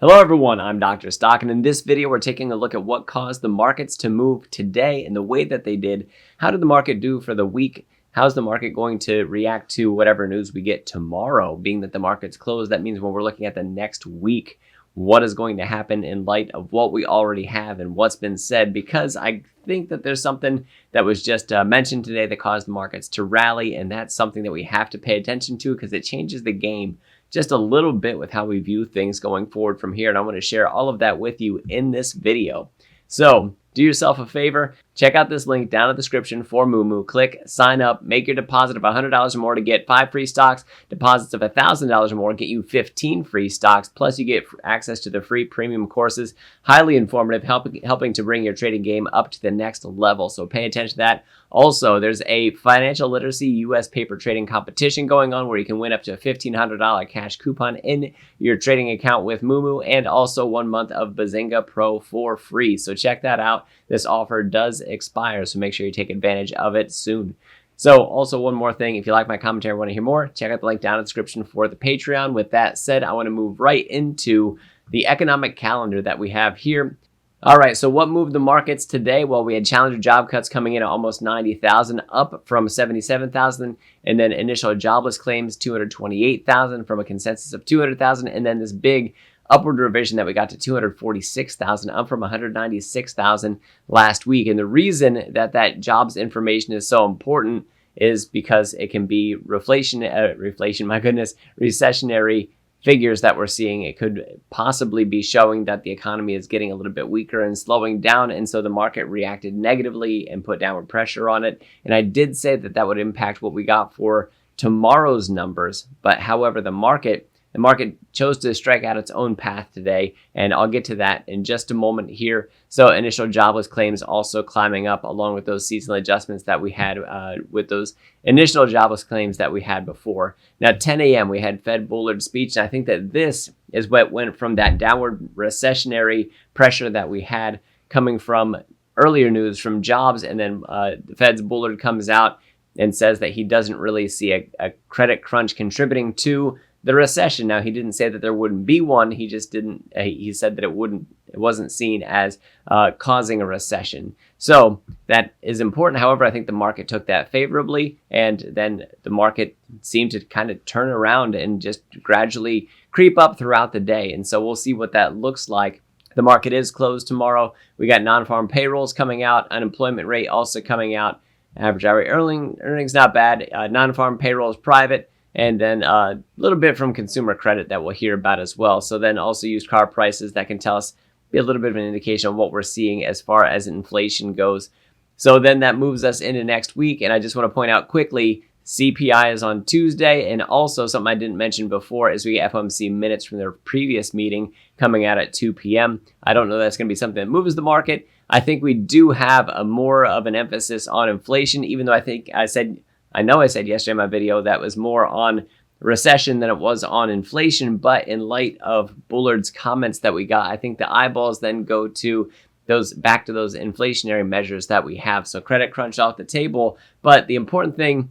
Hello everyone, I'm Dr. Stock, and in this video we're taking a look at what caused the markets to move today and the way that they did. How did the market do for the week? How's the market going to react to whatever news we get tomorrow? Being that the market's closed, that means when we're looking at the next week, what is going to happen in light of what we already have and what's been said, because I think that there's something that was just mentioned today that caused the markets to rally, and that's something that we have to pay attention to because it changes the game just a little bit with how we view things going forward from here. And I want to share all of that with you in this video. So do yourself a favor, check out this link down in the description for Moo. Click sign up, make your deposit of $100 or more to get 5 free stocks. Deposits of $1,000 or more get you 15 free stocks. Plus you get access to the free premium courses, highly informative, helping to bring your trading game up to the next level. So pay attention to that. Also, there's a financial literacy U.S. paper trading competition going on where you can win up to a $1,500 cash coupon in your trading account with Moo, and also 1 month of Bazinga Pro for free. So check that out. This offer does expire, so make sure you take advantage of it soon. So also one more thing, if you like my commentary and want to hear more, check out the link down in the description for the Patreon. With that said, I want to move right into the economic calendar that we have here. All right, so what moved the markets today? Well, we had challenger job cuts coming in at almost 90,000, up from 77,000, and then initial jobless claims, 228,000 from a consensus of 200,000, and then this big upward revision that we got to 246,000, up from 196,000 last week. And the reason that that jobs information is so important is because it can be recessionary figures that we're seeing. It could possibly be showing that the economy is getting a little bit weaker and slowing down, and so the market reacted negatively and put downward pressure on it. And I did say that that would impact what we got for tomorrow's numbers, but however, the market chose to strike out its own path today, and I'll get to that in just a moment here. So initial jobless claims also climbing up along with those seasonal adjustments that we had with those initial jobless claims that we had before. Now, 10 a.m. we had Fed Bullard's speech, and I think that this is what went from that downward recessionary pressure that we had coming from earlier news from jobs, and then the Fed's Bullard comes out and says that he doesn't really see a credit crunch contributing to the recession. Now, he didn't say that there wouldn't be one. He just didn't. He said that it wasn't seen as causing a recession. So that is important. However, I think the market took that favorably, and then the market seemed to kind of turn around and just gradually creep up throughout the day. And so we'll see what that looks like. The market is closed tomorrow. We got non-farm payrolls coming out, unemployment rate also coming out, average hourly earnings not bad, non-farm payrolls private, and then a little bit from consumer credit that we'll hear about as well. So then also used car prices that can tell us, be a little bit of an indication of what we're seeing as far as inflation goes. So then that moves us into next week. And I just want to point out quickly, CPI is on Tuesday. And also something I didn't mention before is we get FOMC minutes from their previous meeting coming out at 2 p.m. I don't know that's going to be something that moves the market. I think we do have a more of an emphasis on inflation, even though I know I said yesterday in my video that was more on recession than it was on inflation, but in light of Bullard's comments that we got, I think the eyeballs then go to back to those inflationary measures that we have. So credit crunch off the table, but the important thing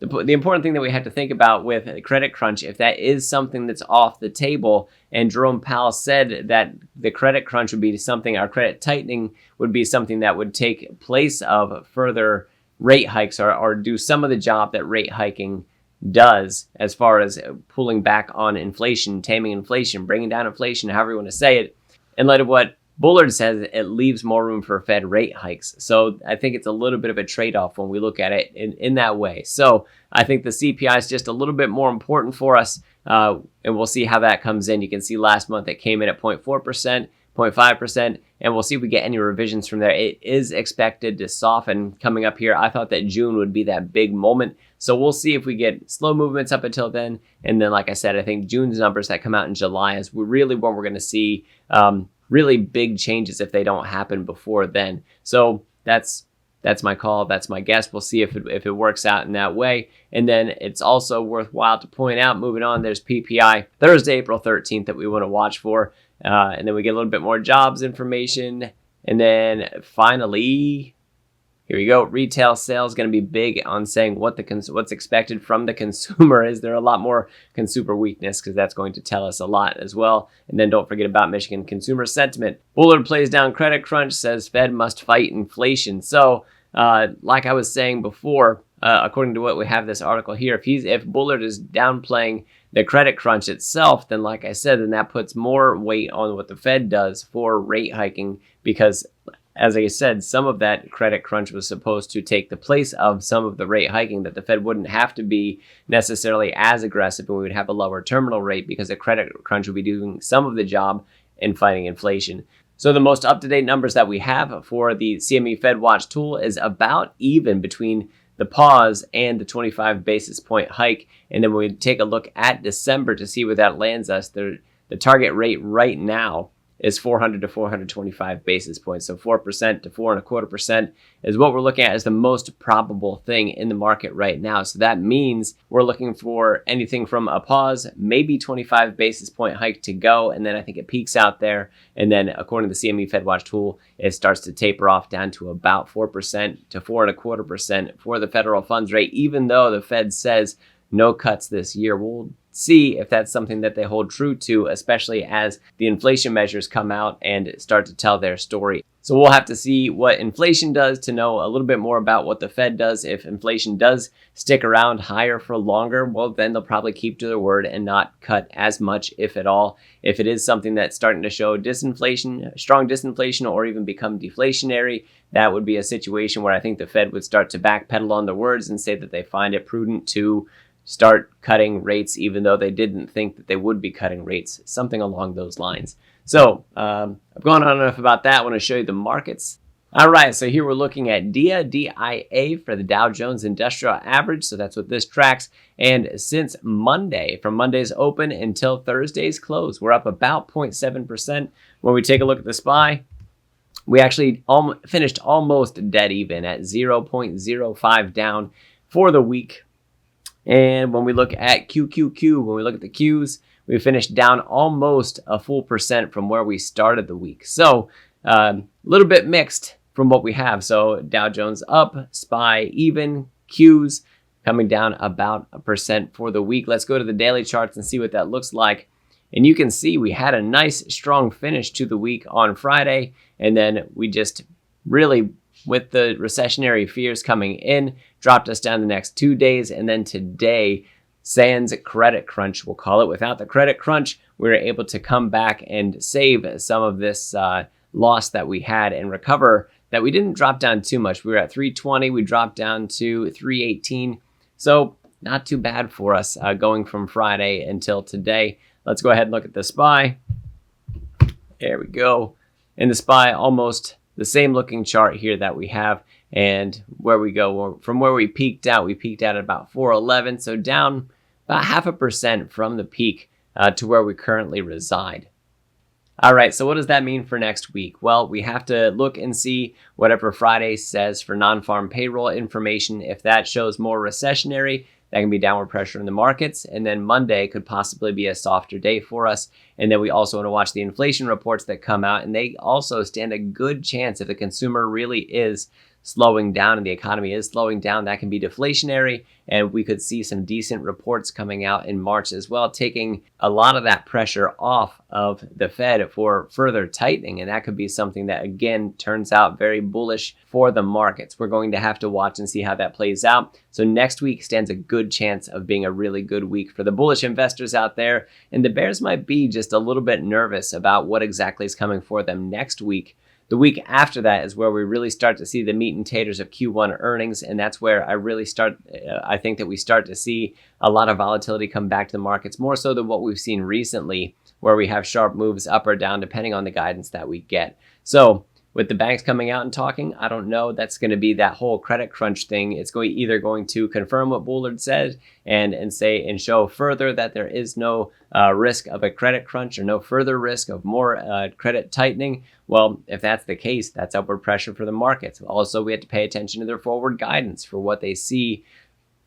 that we have to think about with credit crunch, if that is something that's off the table, and Jerome Powell said that the credit crunch would be something, our credit tightening would be something that would take place of further rate hikes or do some of the job that rate hiking does as far as pulling back on inflation, taming inflation, bringing down inflation, however you want to say it. In light of what Bullard says, it leaves more room for Fed rate hikes. So I think it's a little bit of a trade-off when we look at it in that way. So I think the CPI is just a little bit more important for us, and we'll see how that comes in. You can see last month it came in at 0.4%. 0.5%, and we'll see if we get any revisions from there. It is expected to soften coming up here. I thought that June would be that big moment, so we'll see if we get slow movements up until then. And then, like I said, I think June's numbers that come out in July is really when we're going to see really big changes if they don't happen before then. So that's my call. That's my guess. We'll see if it works out in that way. And then it's also worthwhile to point out, moving on, there's PPI Thursday, April 13th that we want to watch for. And then we get a little bit more jobs information. And then finally, Here we go. Retail sales going to be big on saying what's expected from the consumer. Is there a lot more consumer weakness? Because that's going to tell us a lot as well. And then don't forget about Michigan consumer sentiment. Bullard plays down credit crunch, says Fed must fight inflation. So like I was saying before, according to what we have this article here, if Bullard is downplaying the credit crunch itself, then like I said, then that puts more weight on what the Fed does for rate hiking, because as I said, some of that credit crunch was supposed to take the place of some of the rate hiking, that the Fed wouldn't have to be necessarily as aggressive and we would have a lower terminal rate because the credit crunch would be doing some of the job in fighting inflation. So the most up-to-date numbers that we have for the CME Fed Watch tool is about even between the pause and the 25 basis point hike. And then when we take a look at December to see where that lands us, the target rate right now is 400 to 425 basis points. So 4% to 4.25% is what we're looking at as the most probable thing in the market right now. So that means we're looking for anything from a pause, maybe 25 basis point hike to go. And then I think it peaks out there. And then according to the CME Fed Watch tool, it starts to taper off down to about 4% to 4.25% for the federal funds rate, even though the Fed says no cuts this year. We'll see if that's something that they hold true to, especially as the inflation measures come out and start to tell their story. So we'll have to see what inflation does to know a little bit more about what the Fed does. If inflation does stick around higher for longer, well, then they'll probably keep to their word and not cut as much, if at all. If it is something that's starting to show disinflation, strong disinflation, or even become deflationary, that would be a situation where I think the Fed would start to backpedal on their words and say that they find it prudent to start cutting rates, even though they didn't think that they would be cutting rates, something along those lines. So I've gone on enough about that. I want to show you the markets. All right, so here we're looking at DIA for the Dow Jones Industrial Average. So that's what this tracks. And since Monday, from Monday's open until Thursday's close, we're up about 0.7%. When we take a look at the SPY, we actually finished almost dead even at 0.05 down for the week. And when we look at QQQ, when we look at the Qs, we finished down almost a full percent from where we started the week. So a little bit mixed from what we have. So Dow Jones up, SPY even, Qs coming down about 1% for the week. Let's go to the daily charts and see what that looks like. And you can see we had a nice strong finish to the week on Friday. And then we just really, with the recessionary fears coming in, dropped us down the next 2 days. And then today, sans credit crunch, we'll call it. Without the credit crunch, we were able to come back and save some of this loss that we had and recover that we didn't drop down too much. We were at 320. We dropped down to 318. So not too bad for us going from Friday until today. Let's go ahead and look at the SPY. There we go. In the SPY, almost the same looking chart here that we have. And where we go, from where we peaked out at about 411. So down about 0.5% from the peak to where we currently reside. All right, so what does that mean for next week? Well, we have to look and see whatever Friday says for non-farm payroll information. If that shows more recessionary, that can be downward pressure in the markets. And then Monday could possibly be a softer day for us. And then we also want to watch the inflation reports that come out. And they also stand a good chance, if the consumer really is slowing down and the economy is slowing down, that can be deflationary. And we could see some decent reports coming out in March as well, taking a lot of that pressure off of the Fed for further tightening. And that could be something that, again, turns out very bullish for the markets. We're going to have to watch and see how that plays out. So next week stands a good chance of being a really good week for the bullish investors out there. And the bears might be just a little bit nervous about what exactly is coming for them next week. The week after that is where we really start to see the meat and taters of Q1 earnings. And that's where I think that we start to see a lot of volatility come back to the markets, more so than what we've seen recently, where we have sharp moves up or down, depending on the guidance that we get. So with the banks coming out and talking, I don't know. That's going to be that whole credit crunch thing. It's either going to confirm what Bullard said and show further that there is no risk of a credit crunch or no further risk of more credit tightening. Well, if that's the case, that's upward pressure for the markets. Also, we have to pay attention to their forward guidance for what they see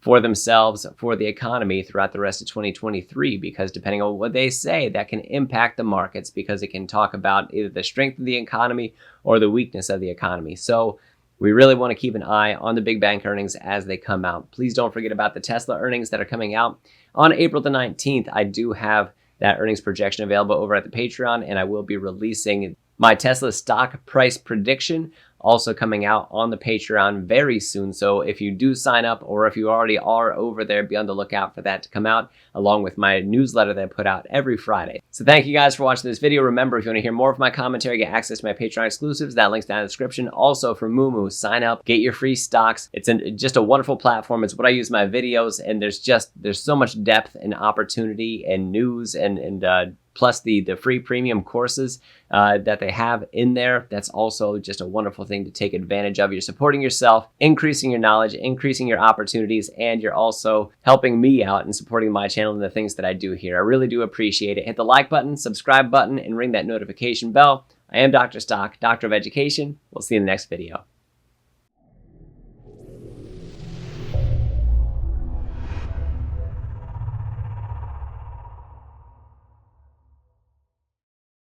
for themselves, for the economy throughout the rest of 2023, because depending on what they say, that can impact the markets, because it can talk about either the strength of the economy or the weakness of the economy. So We really want to keep an eye on the big bank earnings as they come out. Please don't forget about the Tesla earnings that are coming out on April the 19th. I do have that earnings projection available over at the Patreon, and I will be releasing my Tesla stock price prediction also coming out on the Patreon very soon. So if you do sign up, or if you already are over there, be on the lookout for that to come out, along with my newsletter that I put out every Friday. So thank you guys for watching this video. Remember, if you want to hear more of my commentary, get access to my Patreon exclusives, that link's down in the description. Also for Moomoo, sign up, get your free stocks. It's just a wonderful platform. It's what I use in my videos, and there's so much depth and opportunity and news and plus the free premium courses that they have in there. That's also just a wonderful thing to take advantage of. You're supporting yourself, increasing your knowledge, increasing your opportunities, and you're also helping me out and supporting my channel and the things that I do here. I really do appreciate it. Hit the like button, subscribe button, and ring that notification bell. I am Dr. Stock, Doctor of Education. We'll see you in the next video.